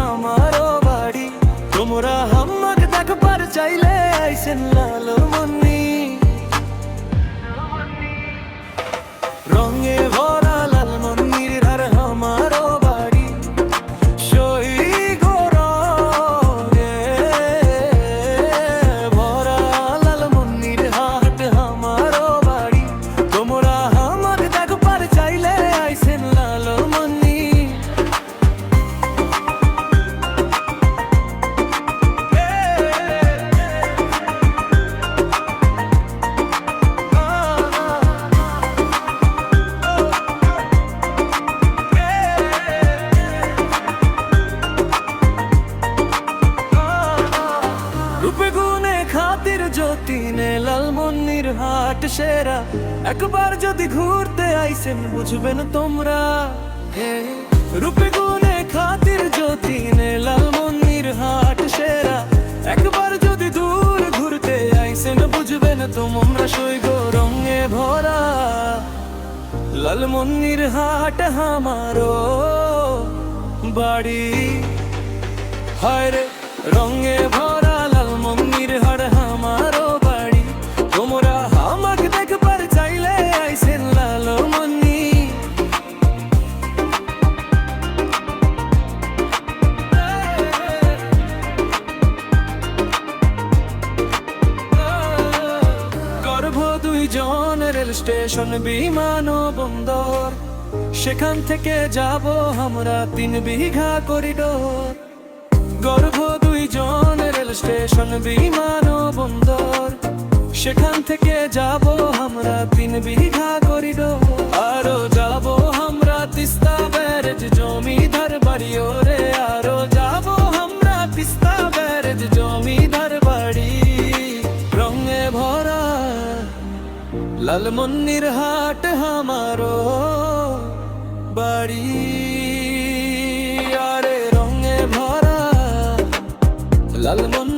আমারও বাড়ি। তোমরা হাম্মাক দেখবার চাইলে আইসেন লালমনি। রঙে ভরা লালমনির হাট আমারও বাড়ি। সই গরয়ে ভরা লালমনির হাট আমারও বাড়ি। তোমরা হাম্মাক দেখবার চাইলে আইসেন লালমনি। রূপে গুণে খাতির যতীনে লালমনির হাট সেরা। একবার যদি ঘুরতে আইসেন বুঝবেন তোমরা। রূপে গুণে খাতির যতীনে লালমনির হাট সেরা। একবার যদি দূর ঘুরতে আইসেন বুঝবেন তোমরা। সৈগ রঙে ভরা লালমনির হাট আমারও বাড়ি। হায় রে রঙে ভরা লালমনির হাট আমারও বাড়ি। তোমরা আমাকে দেখবার চাইলে আইসেন লালমনি। গর্ভ দুইজন রেল স্টেশন বিমান ও বন্দর। সেখান থেকে যাব আমরা 3 বিঘা করিডোর। গর্ভ দুইজন রেল স্টেশন বিমান ও বন্দর। সেখান থেকে যাব আমরা 3 বিঘা করিডোর। আরো যাব আমরা তিস্তা ব্যারেজ জমিদার বাড়ি। ওরে আরো যাব আমরা তিস্তা ব্যারেজ জমিদার বাড়ি। রঙে ভরা লালমনির হাট আমারও বাড়ি। আরে রঙে ভরা লালমনির